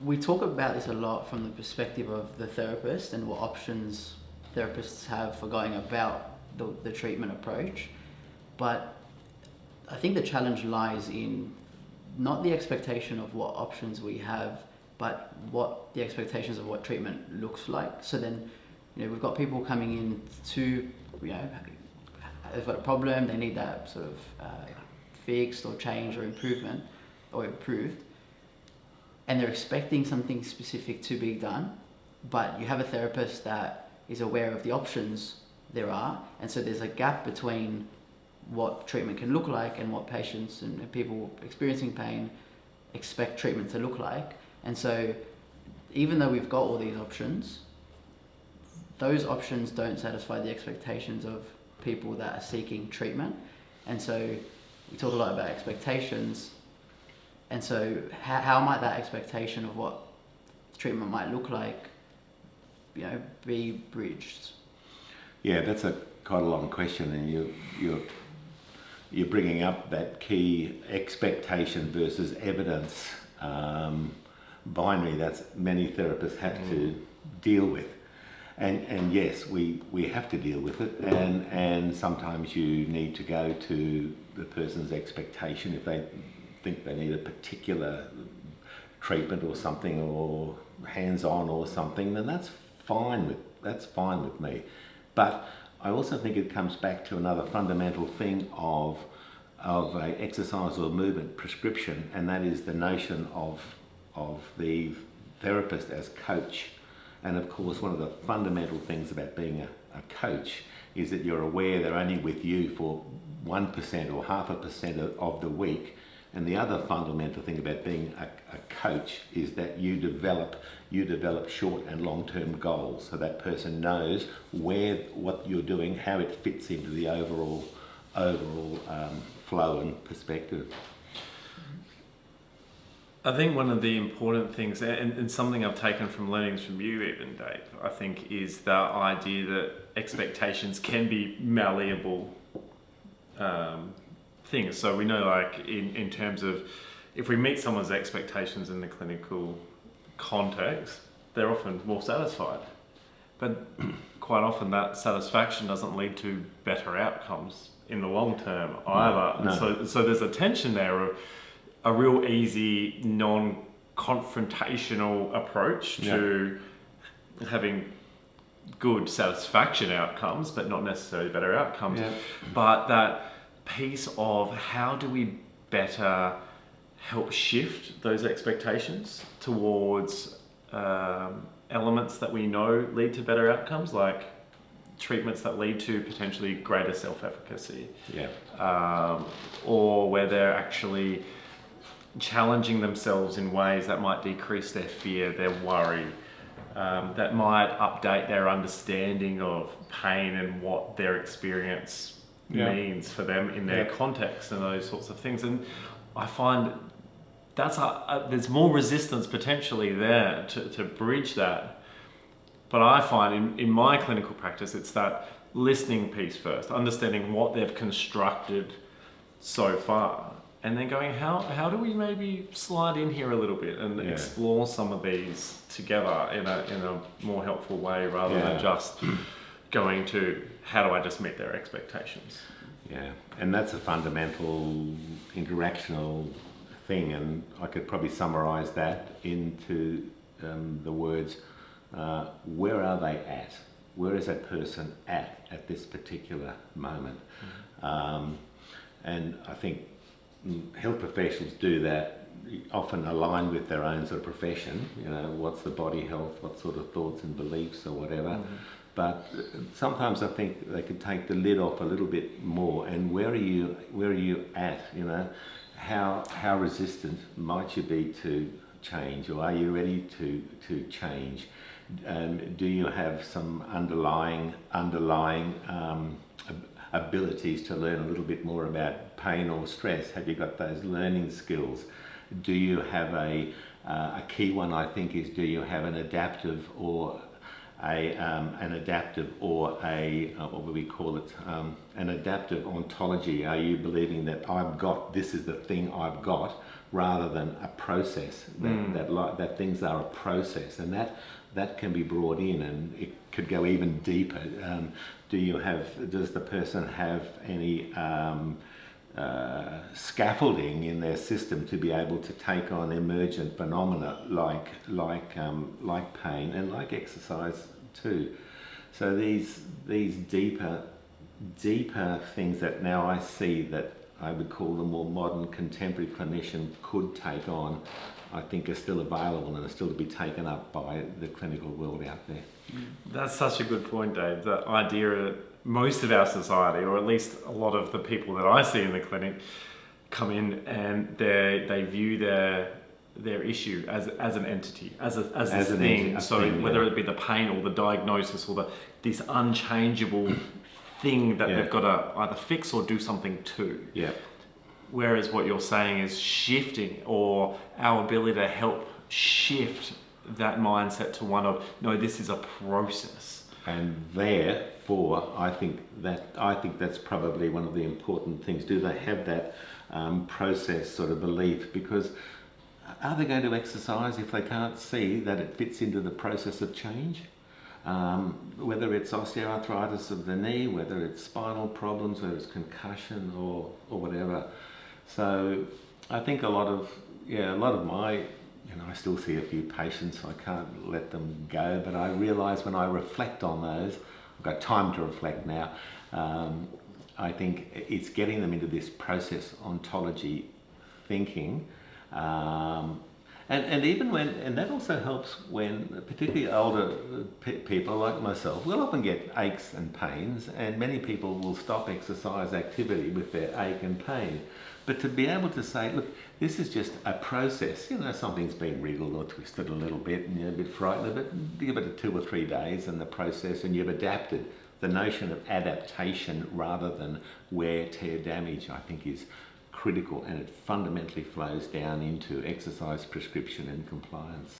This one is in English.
we talk about this a lot from the perspective of the therapist and what options therapists have for going about the treatment approach. But I think the challenge lies in not the expectation of what options we have, but what the expectations of what treatment looks like. So then, we've got people coming in to, they've got a problem, they need that sort of fixed or changed or improvement or improved, and they're expecting something specific to be done, but you have a therapist that is aware of the options there are, and so there's a gap between what treatment can look like and what patients and people experiencing pain expect treatment to look like. And so even though we've got all these options, those options don't satisfy the expectations of people that are seeking treatment. And so we talk a lot about expectations. And so how might that expectation of what treatment might look like, be bridged? Yeah, that's quite a long question, and you're bringing up that key expectation versus evidence binary that many therapists have to deal with. And yes, we have to deal with it, and sometimes you need to go to the person's expectation if they think they need a particular treatment or something, or hands-on or something, then that's fine with me. But I also think it comes back to another fundamental thing of a exercise or movement prescription, and that is the notion of the therapist as coach. And of course, one of the fundamental things about being a coach is that you're aware they're only with you for 1% or 0.5% of the week. And the other fundamental thing about being a coach is that you develop short and long-term goals, so that person knows what you're doing, how it fits into the overall flow and perspective. I think one of the important things, and something I've taken from learnings from you even, Dave, I think is the idea that expectations can be malleable things. So we know, like, in terms of if we meet someone's expectations in the clinical context, they're often more satisfied. But quite often that satisfaction doesn't lead to better outcomes in the long term either. No. So there's a tension there of a real easy, non-confrontational approach to having good satisfaction outcomes, but not necessarily better outcomes. Yeah. But that piece of how do we better help shift those expectations towards elements that we know lead to better outcomes, like treatments that lead to potentially greater self-efficacy, or where they're actually challenging themselves in ways that might decrease their fear, their worry, that might update their understanding of pain and what their experience means for them in their context and those sorts of things. And I find that's there's more resistance potentially there to bridge that. But I find in my clinical practice, it's that listening piece first, understanding what they've constructed so far, and then going, how do we maybe slide in here a little bit and explore some of these together in a more helpful way, rather than just going to how do I just meet their expectations. Yeah, and that's a fundamental interactional thing, and I could probably summarize that into the words, where are they at? Where is that person at this particular moment? And I think health professionals do that, often aligned with their own sort of profession, what's the body health, what sort of thoughts and beliefs or whatever. But sometimes I think they could take the lid off a little bit more, and where are you at? How resistant might you be to change, or are you ready to change? Do you have some underlying abilities to learn a little bit more about pain or stress? Have you got those learning skills? Do you have a key one, I think, is do you have an adaptive or an adaptive ontology? Are you believing that this is the thing I've got, rather than a process. That things are a process, and that can be brought in, and it could go even deeper. Does the person have any scaffolding in their system to be able to take on emergent phenomena like pain and like exercise too? So these deeper things that now I see that I would call the more modern contemporary clinician could take on, I think are still available and are still to be taken up by the clinical world out there. That's such a good point, Dave. The idea that most of our society, or at least a lot of the people that I see in the clinic, come in and they view their issue as an entity, as a thing. Whether it be the pain or the diagnosis or this unchangeable thing that they've got to either fix or do something to. Yeah. Whereas what you're saying is shifting, or our ability to help shift that mindset to one of, no, this is a process. And therefore, I think that's probably one of the important things. Do they have that process sort of belief? Because are they going to exercise if they can't see that it fits into the process of change? Whether it's osteoarthritis of the knee, whether it's spinal problems, whether it's concussion or whatever. So I think a lot of my, I still see a few patients, so I can't let them go, but I realise when I reflect on those, I've got time to reflect now, I think it's getting them into this process ontology thinking, and even and that also helps when particularly older people like myself will often get aches and pains, and many people will stop exercise activity with their ache and pain. But to be able to say, look, this is just a process. Something's been wriggled or twisted a little bit and you're a bit frightened of it. Give it 2 or 3 days in the process and you've adapted. The notion of adaptation rather than wear, tear, damage, I think is critical, and it fundamentally flows down into exercise prescription and compliance.